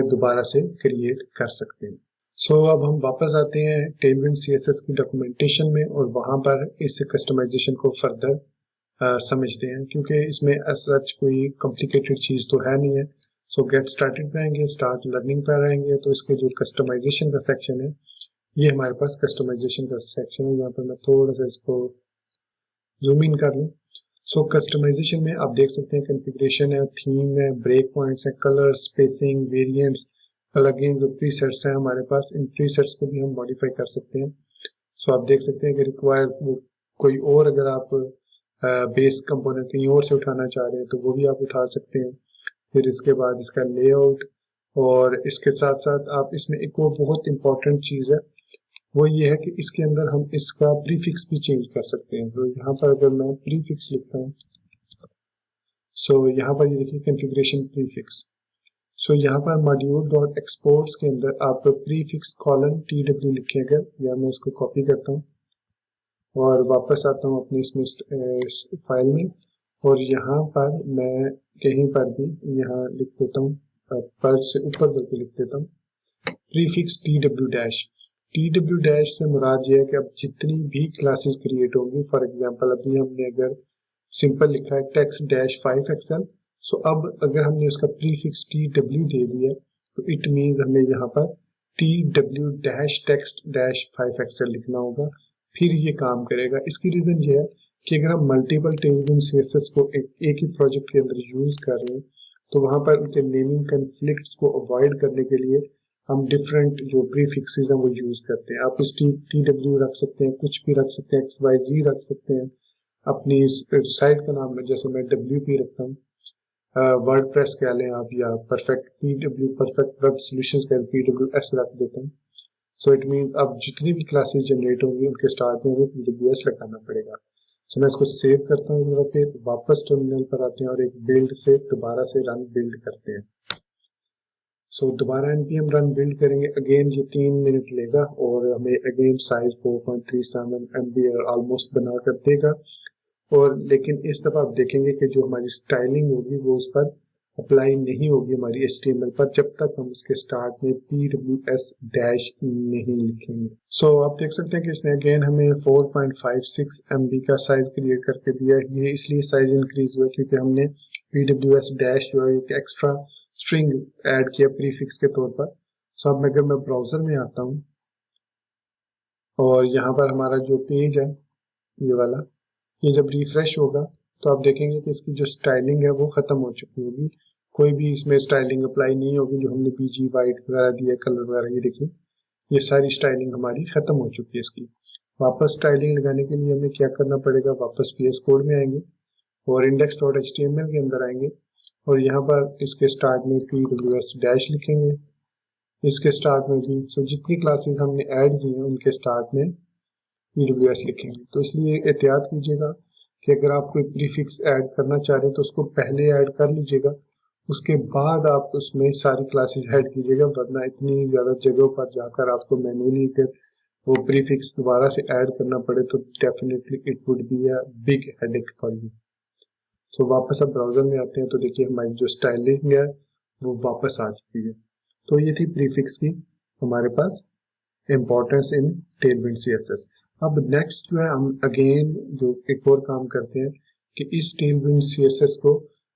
दोबारा से क्रिएट कर सकते हैं। सो अब हम वापस आते हैं टेलविंड CSS की डॉक्यूमेंटेशन में और वहाँ पर इस कस्टमाइजेशन को फर्दर समझते हैं, क्योंकि इसमें सच कोई कॉम्प्लिकेटेड चीज़ तो है नहीं है। सो गेट स्टार्टेड पे आएंगे, स्टार्ट लर्निंग पर आएंगे, तो इसके जो कस्टमाइजेशन का सेक्शन है, ये हमारे पास कस्टमाइजेशन का सेक्शन है। यहाँ पर मैं थोड़ा सा इसको जूम इन कर लूँ। सो कस्टमाइजेशन में आप देख सकते हैं कॉन्फ़िगरेशन है, थीम है, ब्रेक पॉइंट्स है, कलर, स्पेसिंग, वेरिएंट्स, प्लगइन्स और प्रीसेट्स हैं हमारे पास। इन प्रीसेट्स को भी हम मॉडिफाई कर सकते हैं। सो आप देख सकते हैं कि रिक्वायर कोई और अगर आप बेस कंपोनेंट कहीं और से उठाना चाह रहे हैं तो वो भी आप उठा सकते हैं। फिर इसके बाद इसका लेआउट, और इसके साथ साथ आप इसमें एक और बहुत इंपॉर्टेंट चीज़ है, वो ये है कि इसके अंदर हम इसका प्रीफिक्स भी चेंज कर सकते हैं। तो यहाँ पर अगर मैं प्रीफिक्स लिखता हूँ, सो यहाँ पर ये देखिए कॉन्फ़िगरेशन प्रीफिक्स। सो यहाँ पर मॉड्यूल डॉट एक्सपोर्ट्स के अंदर आप प्रीफिक्स कॉलन TW लिखेंगे, या मैं इसको कॉपी करता हूँ और वापस आता हूँ अपने इसमें फाइल में, और यहाँ पर मैं कहीं पर भी यहाँ लिख देता हूँ, पर से ऊपर करके लिख देता हूँ prefix TW dash. TW dash से मुराद ये है कि अब जितनी भी क्लासेस क्रिएट होंगी, फॉर एग्जांपल अभी हमने अगर सिंपल लिखा है टेक्स्ट डैश 5XL, सो अब अगर हमने उसका प्रीफिक्स TW दे दिया तो इट मीन्स हमें यहाँ पर TW dash text dash 5XL लिखना होगा, फिर ये काम करेगा। इसकी रीजन ये है कि अगर हम मल्टीपल टेलविंड CSS को एक ही प्रोजेक्ट के अंदर यूज कर रहे हैं, तो वहां पर उनके नेमिंग कन्फ्लिक्ट्स को अवॉइड करने के लिए हम डिफरेंट जो प्रीफिक्सेस हैं वो यूज करते हैं। आप इस TW रख सकते हैं, कुछ भी रख सकते हैं, XYZ रख सकते हैं अपनी साइट का नाम में, जैसे मैं WP रखता हूँ, वर्डप्रेस कह लें आप, या perfect PW perfect web solutions कह PWS रख देता हूँ। सो इट मीन अब जितनी भी क्लासेस जनरेट होंगी उनके स्टार्ट में वो PWS लगाना पड़ेगा। सो मैं इसको सेव करता हूँ, फिर वापस टर्मिनल पर आते हैं और एक बिल्ड से दोबारा से रन बिल्ड करते हैं। सो दोबारा npm रन बिल्ड करेंगे, अगेन ये 3 मिनट लेगा और हमें अगेन साइज 4.37 MB ऑलमोस्ट बना कर देगा। और लेकिन इस दफा आप देखेंगे कि जो हमारी स्टाइलिंग होगी वो उस पर अप्लाई नहीं होगी हमारी HTML पर, जब तक हम उसके स्टार्ट में PWS डैश नहीं लिखेंगे। सो आप देख सकते हैं कि इसने अगेन हमें 4.56 MB का साइज क्रिएट करके दिया है। ये इसलिए साइज इंक्रीज हुआ क्योंकि हमने PWS डैश जो है एक एक्स्ट्रा स्ट्रिंग ऐड किया प्रीफिक्स के तौर पर। सो अब अगर मैं ब्राउजर में आता हूँ और यहाँ पर हमारा जो पेज है ये वाला, ये जब रिफ्रेश होगा तो आप देखेंगे कि इसकी जो स्टाइलिंग है वो खत्म हो चुकी होगी, कोई भी इसमें स्टाइलिंग अप्लाई नहीं होगी। जो हमने BG वाइट वगैरह दिया, कलर वगैरह, ये देखिए ये सारी स्टाइलिंग हमारी खत्म हो चुकी है। इसकी वापस स्टाइलिंग लगाने के लिए हमें क्या करना पड़ेगा, वापस VS कोड में आएंगे और index.html के अंदर आएंगे और यहाँ पर इसके स्टार्ट में PWS डैश लिखेंगे, इसके स्टार्ट में भी। सो जितनी क्लासेस हमने ऐड की हैं उनके स्टार्ट में PWS लिखेंगे। तो इसलिए एहतियात कीजिएगा कि अगर आप कोई प्रीफिक्स ऐड करना चाह रहे हैं तो उसको पहले ऐड कर लीजिएगा, उसके बाद आप उसमें सारी क्लासेस ऐड कीजिएगा, वरना इतनी ज़्यादा जगहों पर जाकर आपको मैन्युअली अगर वो प्रीफिक्स दोबारा से ऐड करना पड़े तो definitely it would be a big headache for you. तो वापस अब ब्राउजर में आते हैं तो देखिए हमारी जो स्टाइलिंग है वो वापस आ चुकी है। तो ये थी प्रीफिक्स की हमारे पास इम्पोर्टेंस इन टेलविंड सीएसएस। अब नेक्स्ट जो है हम अगेन जो एक और काम करते हैं कि इस टेलविंड सीएसएस को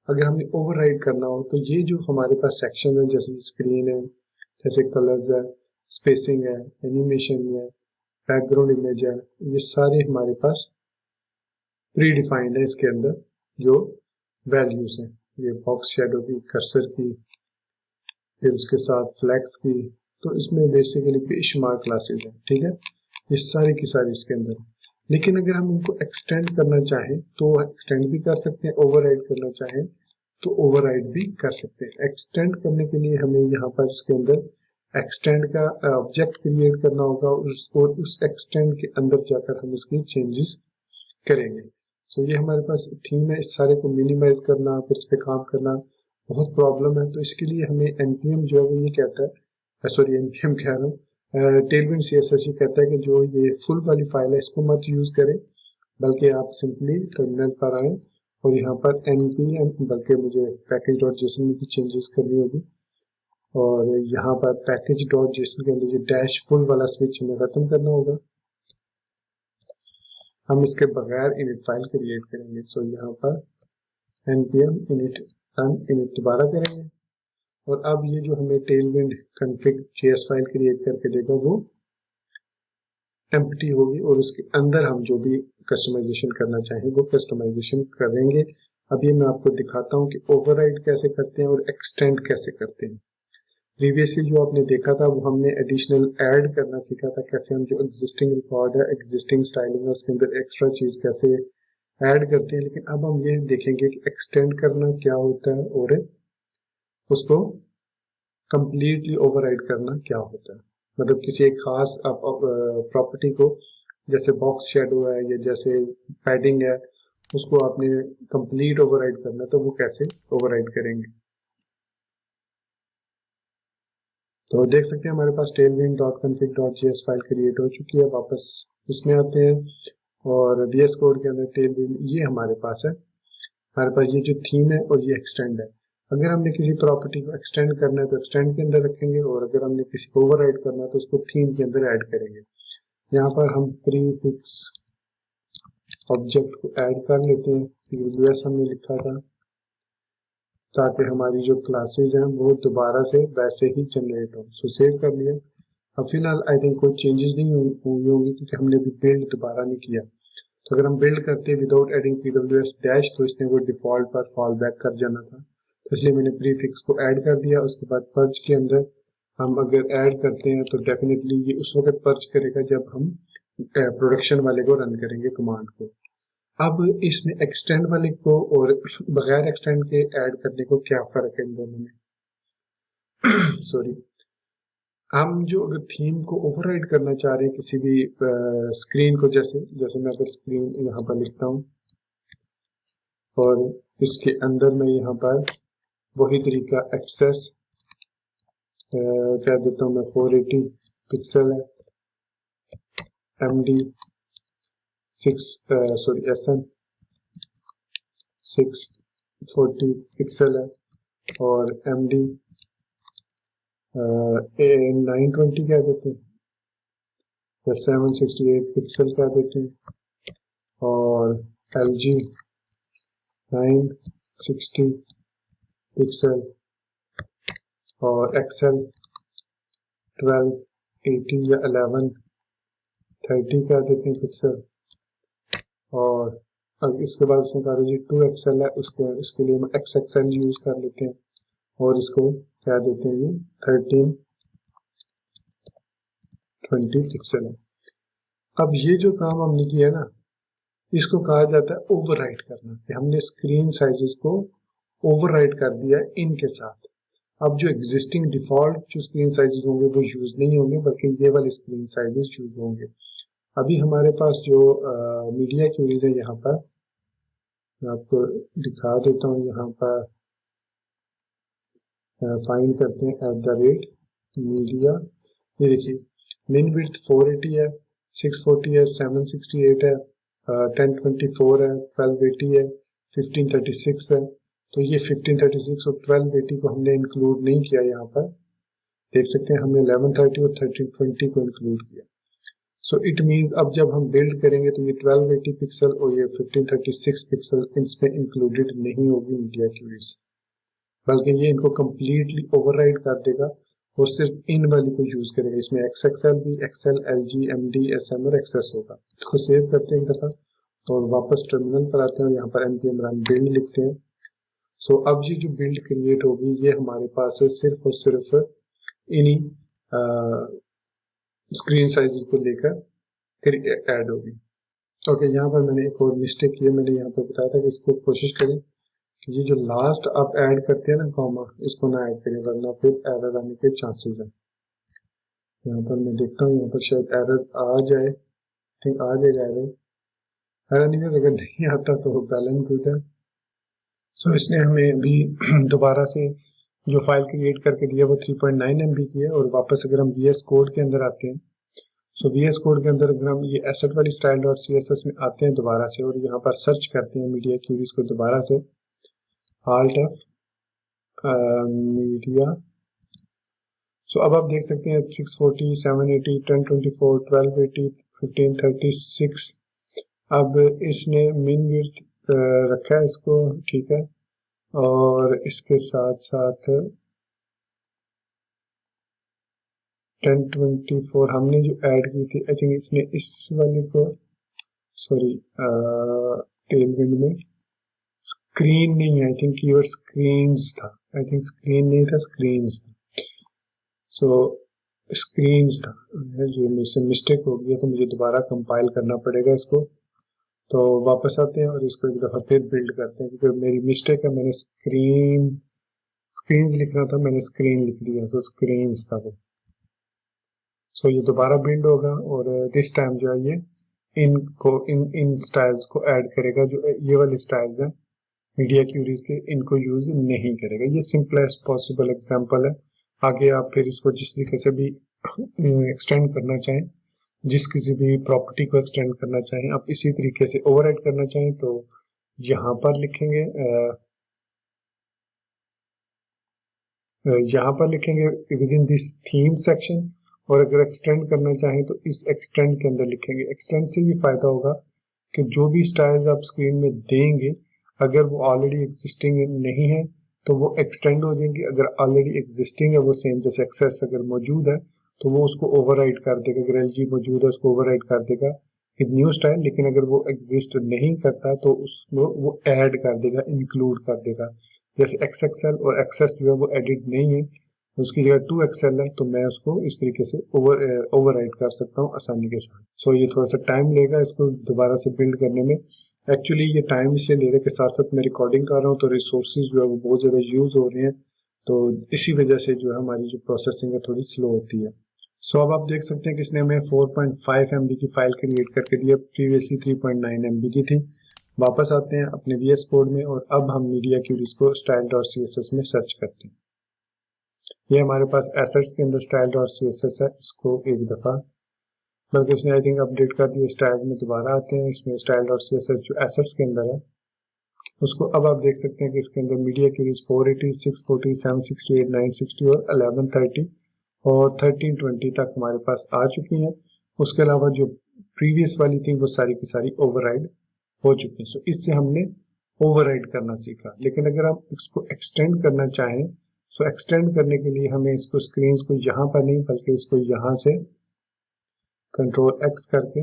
अगर हमें ओवरराइड करना हो तो ये जो हमारे पास सेक्शन है जैसे स्क्रीन है, जैसे कलर्स है, स्पेसिंग है, एनिमेशन है, बैकग्राउंड इमेज है, ये सारे हमारे पास प्री डिफाइंड है इसके अंदर जो वैल्यूज हैं। ये बॉक्स शेडो की, कर्सर की, फिर उसके साथ फ्लैक्स की, तो इसमें बेसिकली बेशुमार क्लासेस हैं, ठीक है, ये सारी की सारी इसके अंदर। लेकिन अगर हम इनको एक्सटेंड करना चाहें तो एक्सटेंड भी कर सकते हैं, ओवरराइड करना चाहें तो ओवरराइड भी कर सकते हैं। एक्सटेंड करने के लिए हमें यहाँ पर इसके अंदर एक्सटेंड का ऑब्जेक्ट क्रिएट करना होगा और उस एक्सटेंड के अंदर जाकर हम इसकी चेंजेस करेंगे। सो ये हमारे पास थीम है, इस सारे को मिनिमाइज करना, फिर इस पे काम करना बहुत प्रॉब्लम है। तो इसके लिए हमें एनपीएम जो है वो ये कहता है, सॉरी एनपीएम कह रहा हूँ, टेलविंड सीएसएस ये कहता है कि जो ये फुल वाली फाइल है इसको मत यूज करें, बल्कि आप सिंपली टर्मिनल पर आए और यहाँ पर npm, बल्कि मुझे पैकेज डॉट जेसन में भी चेंजेस करनी होगी और यहाँ पर पैकेज डॉट जेसन के अंदर ये डैश फुल वाला स्विच हमें खत्म करना होगा। हम इसके बगैर इनिट फाइल क्रिएट करेंगे। सो यहाँ पर npm init run init दोबारा करेंगे और अब ये जो हमें Tailwind config js file create करके देगा वो एम्प्टी होगी और उसके अंदर हम जो भी कस्टमाइजेशन करना चाहें वो कस्टमाइजेशन करेंगे। अब ये मैं आपको दिखाता हूँ कि ओवरराइड कैसे करते हैं और एक्सटेंड कैसे करते हैं। प्रीवियसली जो आपने देखा था वो हमने एडिशनल ऐड करना सीखा था, कैसे हम जो एग्जिस्टिंग रिकॉर्ड है, एग्जिस्टिंग स्टाइलिंग है, उसके अंदर एक्स्ट्रा चीज कैसे ऐड करते हैं। लेकिन अब हम ये देखेंगे कि एक्सटेंड करना क्या होता है और उसको कंप्लीटली ओवरराइड करना क्या होता है। मतलब किसी एक खास प्रॉपर्टी को, जैसे बॉक्स शेडो है या जैसे पैडिंग है, उसको आपने कंप्लीट ओवरराइड करना तो वो कैसे ओवरराइड करेंगे। तो देख सकते हैं हमारे पास tailwind.config.js फाइल क्रिएट हो चुकी है। वापस इसमें आते हैं और VS कोड के अंदर tailwind ये हमारे पास है। हमारे पास ये जो थीम है और ये एक्सटेंड है। अगर हमने किसी प्रॉपर्टी को एक्सटेंड करना है तो एक्सटेंड के अंदर रखेंगे और अगर हमने किसी को ओवरराइड करना है तो उसको थीम के अंदर ऐड करेंगे। यहाँ पर हम प्रीफिक्स ऑब्जेक्ट को ऐड कर लेते हैं, AWS हमने लिखा था, ताकि हमारी जो क्लासेस हैं वो दोबारा से वैसे ही जनरेट हो। सो सेव कर लिया। अब फिलहाल आई थिंक कोई चेंजेस नहीं हुई होंगी क्योंकि हमने भी बिल्ड दोबारा नहीं किया। तो अगर हम बिल्ड करते विदाउट एडिंग PWS डैश तो इसने वो डिफॉल्ट पर फॉल बैक कर जाना था, तो इसलिए मैंने प्रीफिक्स को ऐड कर दिया। उसके बाद पर्च के अंदर हम अगर ऐड करते हैं तो डेफिनेटली ये उस वक्त पर्च करेगा जब हम प्रोडक्शन वाले को रन करेंगे कमांड को। अब इसमें एक्सटेंड वाले को और बगैर एक्सटेंड के ऐड करने को क्या फर्क है इन दोनों में। सॉरी, हम जो अगर थीम को ओवरराइड करना चाह रहे हैं किसी भी स्क्रीन को, जैसे मैं अगर स्क्रीन यहाँ पर लिखता हूँ और इसके अंदर मैं यहाँ पर वही तरीका एक्सेस कह देता हूँ मैं 480 पिक्सल है, MD 640 पिक्सल है और MD 920 कह देते हैं या 768 पिक्सल कह देते हैं और LG 960 पिक्सल और XL 1280 या 1130 कह देते हैं पिक्सल। और अब इसके बाद उसने कहा जी 2XL है, उसके लिए हम XXL यूज कर लेते हैं और इसको क्या देते हैं, ये 1320 पिक्सल है। अब ये जो काम हमने किया ना, इसको कहा जाता है ओवरराइड करना, कि हमने स्क्रीन साइजेस को ओवरराइड कर दिया है इनके साथ। अब जो एग्जिस्टिंग डिफॉल्ट जो स्क्रीन साइजेस होंगे वो यूज नहीं होंगे, बल्कि ये वाले स्क्रीन साइजेस यूज होंगे। अभी हमारे पास जो मीडिया क्यूरीज है, यहाँ पर मैं आपको दिखा देता हूँ। यहाँ पर फाइंड करते हैं @media। ये देखिए मिन विड्थ 480 है, 640 है, 768 है, 1024 है, 1280 है, 1536 है, तो ये 1536 और 1280 को हमने इंक्लूड नहीं किया यहाँ पर। देख सकते हैं हमने 1130 और 1320 को इंक्लूड किया। सो इट मीन अब जब हम बिल्ड करेंगे तो ये 1280 पिक्सल और ये 1536 पिक्सल इसमें इंक्लूडेड नहीं होगी मीडिया क्यूरीज, बल्कि ये इनको कम्प्लीटली ओवरराइड कर देगा और सिर्फ इन वाली को यूज करेगा। इसमें XXL भी, XL, LG, MD, SM और XS होगा। इसको सेव करते हैं एक दफा और वापस टर्मिनल पर आते हैं और यहाँ पर npm run build लिखते हैं। सो अब ये जो बिल्ड क्रिएट होगी ये हमारे पास सिर्फ और सिर्फ इन्हीं स्क्रीन साइजेस को लेकर फिर ऐड होगी। ओके, यहाँ पर मैंने एक और मिस्टेक की है। मैंने यहाँ पर बताया था कि इसको कोशिश करें कि ये जो लास्ट आप ऐड करते हैं ना कॉमा, इसको ना ऐड करें वरना फिर एरर आने के चांसेस हैं। यहाँ पर मैं देखता हूँ, यहाँ पर शायद एरर आ जाए, थिंक आ जाएगा एरर नहीं है, अगर नहीं आता तो बैलेंस गुड है। सो इसने हमें अभी दोबारा से जो फाइल क्रिएट करके दिया वो 3.9 MB की है। और वापस अगर हम VS कोड के अंदर आते हैं, सो VS कोड के अंदर अगर हम ये एसेट वाली style.css में आते हैं दोबारा से और यहाँ पर सर्च करते हैं मीडिया क्यूरीज को दोबारा से, Alt F मीडिया। सो अब आप देख सकते हैं 640, 780, 1024, 1280, 1536। अब इसने मिन विड्थ रखा है इसको, ठीक है, और इसके साथ साथ 1024 हमने जो ऐड की थी, आई थिंक इसने इस वाले को, सॉरी टेलविंड में स्क्रीन नहीं है, आई थिंक कीवर्ड स्क्रीन्स था, आई थिंक स्क्रीन नहीं था, स्क्रीन्स था। सो स्क्रीन्स था, जो मुझसे मिस्टेक हो गया तो मुझे दोबारा कंपाइल करना पड़ेगा इसको। तो वापस आते हैं और इसको एक दफ़ा फिर बिल्ड करते हैं, क्योंकि मेरी मिस्टेक है, मैंने स्क्रीन्स लिखना था, मैंने स्क्रीन लिख दिया, तो स्क्रीन्स था वो। सो ये दोबारा बिल्ड होगा और दिस टाइम जो है ये इन स्टाइल्स को ऐड करेगा, जो ये वाले स्टाइल्स हैं मीडिया क्यूरीज के, इनको यूज नहीं करेगा। ये सिंपलेस्ट पॉसिबल एग्जांपल है। आगे आप फिर इसको जिस तरीके से भी एक्सटेंड करना चाहें, जिस किसी भी प्रॉपर्टी को एक्सटेंड करना चाहें, आप इसी तरीके से ओवरराइड करना चाहें तो यहाँ पर लिखेंगे, यहाँ पर लिखेंगे with in this theme section, और अगर एक्सटेंड करना चाहें तो इस एक्सटेंड के अंदर लिखेंगे। एक्सटेंड से ये फायदा होगा कि जो भी स्टाइल्स आप स्क्रीन में देंगे, अगर वो ऑलरेडी एग्जिस्टिंग नहीं है तो वो एक्सटेंड हो जाएंगे, अगर ऑलरेडी एग्जिस्टिंग है वो सेम जैसे एक्सेस अगर मौजूद है तो वो उसको ओवरराइड कर देगा, अगर LG मौजूद है उसको ओवरराइड कर देगा विद न्यू स्टाइल। लेकिन अगर वो एग्जिस्ट नहीं करता तो उसको वो ऐड कर देगा, इंक्लूड कर देगा। जैसे XXL और XS जो है वो एडिट नहीं है, उसकी जगह 2XL है, तो मैं उसको इस तरीके से ओवरराइड कर सकता हूँ आसानी के साथ। सो ये थोड़ा सा टाइम लेगा इसको दोबारा से बिल्ड करने में। एक्चुअली ये टाइम इसलिए ले रहे के साथ साथ मैं रिकॉर्डिंग कर रहा हूँ तो रिसोर्सेज जो है वो बहुत ज़्यादा यूज़ हो रहे हैं, तो इसी वजह से जो है हमारी जो प्रोसेसिंग है थोड़ी स्लो होती है। सो अब आप देख सकते हैं कि इसने हमें 4.5 MB की फाइल क्रिएट करके दिया, प्रीवियसली 3.9 MB की थी। वापस आते हैं अपने VS कोड में और अब हम मीडिया क्यूरीज को style.css में सर्च करते हैं। ये हमारे पास एसेट्स के अंदर style.css है, इसको एक दफ़ा, बल्कि इसने आई थिंक अपडेट कर दिया, स्टाइल में दोबारा आते हैं, इसमें style.css जो एसेट्स के अंदर है उसको अब आप देख सकते हैं कि इसके अंदर मीडिया क्यूरीज 480, 640, 768, 960 और 1130 और 1320 तक हमारे पास आ चुकी हैं। उसके अलावा जो प्रीवियस वाली थी वो सारी की सारी ओवरराइड हो चुकी हैं। सो इससे हमने ओवरराइड करना सीखा। लेकिन अगर आप इसको एक्सटेंड करना चाहें, सो एक्सटेंड करने के लिए हमें इसको स्क्रीन को यहाँ पर नहीं बल्कि इसको यहाँ से Ctrl X करके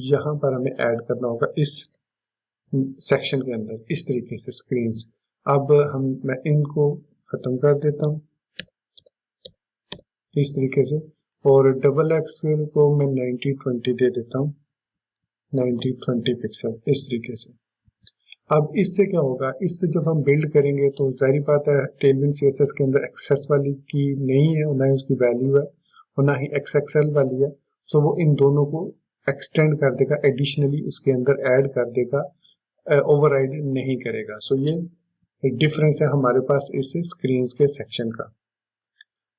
यहाँ पर हमें ऐड करना होगा इस सेक्शन के अंदर, इस तरीके से स्क्रीन्स। अब मैं इनको खत्म कर देता हूँ इस तरीके से, और डबल एक्सेल को मैं 9020 दे देता हूँ, 9020 पिक्सल इस तरीके से। अब इससे क्या होगा, इससे जब हम बिल्ड करेंगे तो जाहिर बात है टेलविंड CSS के अंदर एक्सेस वाली की नहीं है और ना ही उसकी वैल्यू है और ना ही XXL वाली है। सो वो इन दोनों को एक्सटेंड कर देगा, एडिशनली उसके अंदर ऐड कर देगा, ओवरराइड नहीं करेगा। सो ये डिफरेंस है हमारे पास इस स्क्रीन के सेक्शन का।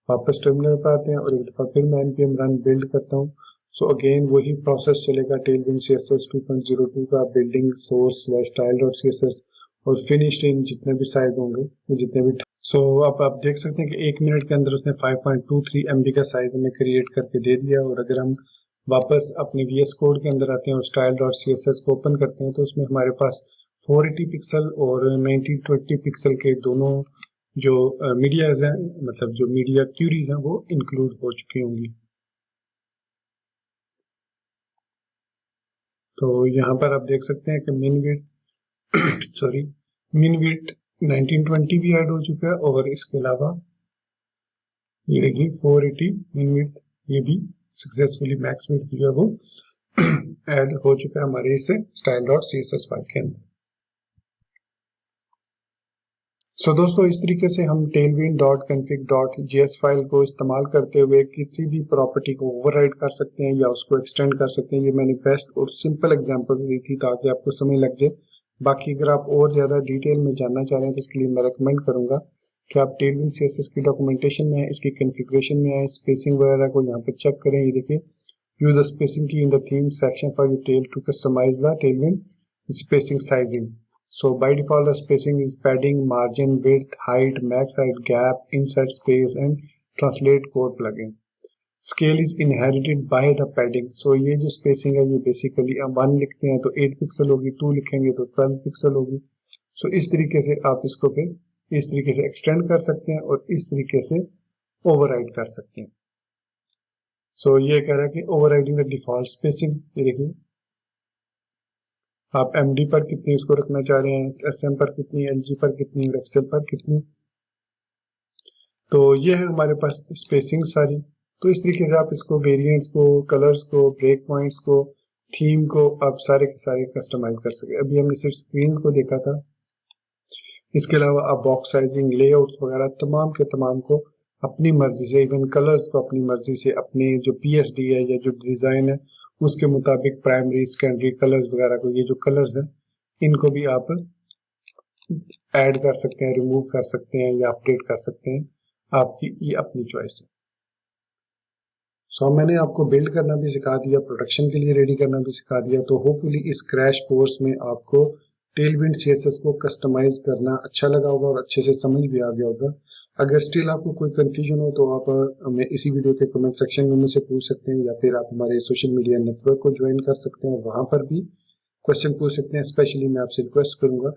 वापस टर्मिनल पर आते हैं और एक दफ़ा फिर मैं npm run बिल्ड करता हूँ। सो अगेन वही प्रोसेस चलेगा टेलविंड CSS 2.02 का, बिल्डिंग सोर्स या style.css और फिनिश्ड इन जितने भी साइज होंगे, जितने भी। सो अब आप देख सकते हैं कि 1 मिनट के अंदर उसने 5.23 MB का साइज हमें क्रिएट करके दे दिया। और अगर हम वापस अपने VS कोड के अंदर आते हैं और style.css को ओपन करते हैं तो उसमें हमारे पास 480 पिक्सल और 1920 पिक्सल के दोनों जो मीडियाज हैं, मतलब जो मीडिया क्यूरीज हैं, वो इंक्लूड हो चुकी होंगी। तो यहाँ पर आप देख सकते हैं कि मिन विड्थ सॉरी मिन विड्थ 1920 भी ऐड हो चुका है, और इसके अलावा ये देखिए 480 मिन विड्थ ये भी सक्सेसफुली मैक्स विड्थ जो है वो ऐड हो चुका है हमारे इस style.css फाइल के अंदर। सो दोस्तों, इस तरीके से हम tailwind.config.js फाइल को इस्तेमाल करते हुए किसी भी प्रॉपर्टी को ओवरराइड कर सकते हैं या उसको एक्सटेंड कर सकते हैं। ये मैंने बेस्ट और सिंपल एग्जांपल्स दी थी ताकि आपको समझ लग जाए। बाकी अगर आप और ज़्यादा डिटेल में जानना चाह रहे हैं तो इसके लिए मैं रेकमेंड करूंगा कि आप Tailwind CSS की डॉक्यूमेंटेशन में, इसकी कन्फिग्रेशन में आए, स्पेसिंग वगैरह को यहाँ पर चेक करें। ये देखिए, यूज द स्पेसिंग की in the theme section for your tail to customize the Tailwind spacing sizing. So by default, the spacing is padding, margin, width, height, max height, gap, insert space, and translate code plugin. Scale is inherited by the padding. So ये जो spacing है ये basically हम 1 लिखते हैं तो 8 pixel होगी, 2 लिखेंगे तो 12 पिक्सल होगी। So इस तरीके से आप इसको फिर इस तरीके से एक्सटेंड कर सकते हैं और इस तरीके से ओवरराइड कर सकते हैं। So ये कह रहा है कि ओवरराइडिंग द डिफॉल्ट स्पेसिंग। ये देखिए, आप MD पर कितनी उसको रखना चाह रहे हैं, SM पर कितनी, LG पर कितनी, एक्सेल पर कितनी। तो ये है हमारे पास स्पेसिंग सारी। तो इस तरीके से आप इसको वेरिएंट्स को, कलर्स को, ब्रेक पॉइंट्स को, थीम को आप सारे के सारे कस्टमाइज कर सके। अभी हमने सिर्फ स्क्रीन को देखा था, इसके अलावा आप बॉक्स साइजिंग, लेआउट्स वगैरह तमाम के तमाम को अपनी मर्जी से, इवन कलर्स को अपनी मर्जी से, अपने जो PSD है या जो डिजाइन है उसके मुताबिक प्राइमरी, सेकेंडरी कलर्स वगैरह को, ये जो कलर्स हैं इनको भी आप ऐड कर सकते हैं, रिमूव कर सकते हैं या अपडेट कर सकते हैं। आपकी ये अपनी चॉइस है। सो मैंने आपको बिल्ड करना भी सिखा दिया, प्रोडक्शन के लिए रेडी करना भी सिखा दिया। तो होपफुली इस क्रैश कोर्स में आपको Tailwind CSS को कस्टमाइज करना अच्छा लगा होगा और अच्छे से समझ भी आ गया होगा। अगर स्टिल आपको कोई कंफ्यूजन हो तो आप हमें इसी वीडियो के कमेंट सेक्शन में मुझसे पूछ सकते हैं, या फिर आप हमारे सोशल मीडिया नेटवर्क को ज्वाइन कर सकते हैं और वहां पर भी क्वेश्चन पूछ सकते हैं। स्पेशली मैं आपसे रिक्वेस्ट करूंगा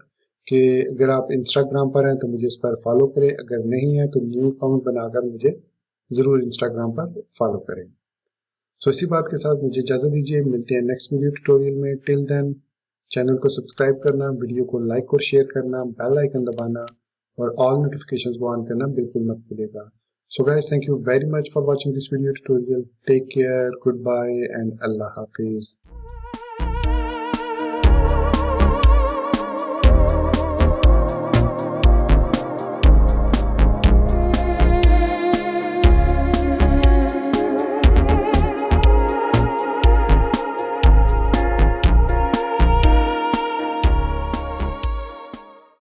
कि अगर आप इंस्टाग्राम पर हैं तो मुझे इस पर फॉलो करें, अगर नहीं है तो न्यू अकाउंट बनाकर मुझे जरूर इंस्टाग्राम पर फॉलो करें। सो इसी बात के साथ मुझे इजाजत दीजिए, मिलते हैं नेक्स्ट वीडियो ट्यूटोरियल में। टिल देन चैनल को सब्सक्राइब करना, वीडियो को लाइक और शेयर करना, बेल आइकन दबाना और ऑल नोटिफिकेशंस को ऑन करना बिल्कुल मत भूलिएगा। So guys, thank you very much for watching this video tutorial. Take care, goodbye and अल्लाह हाफिज।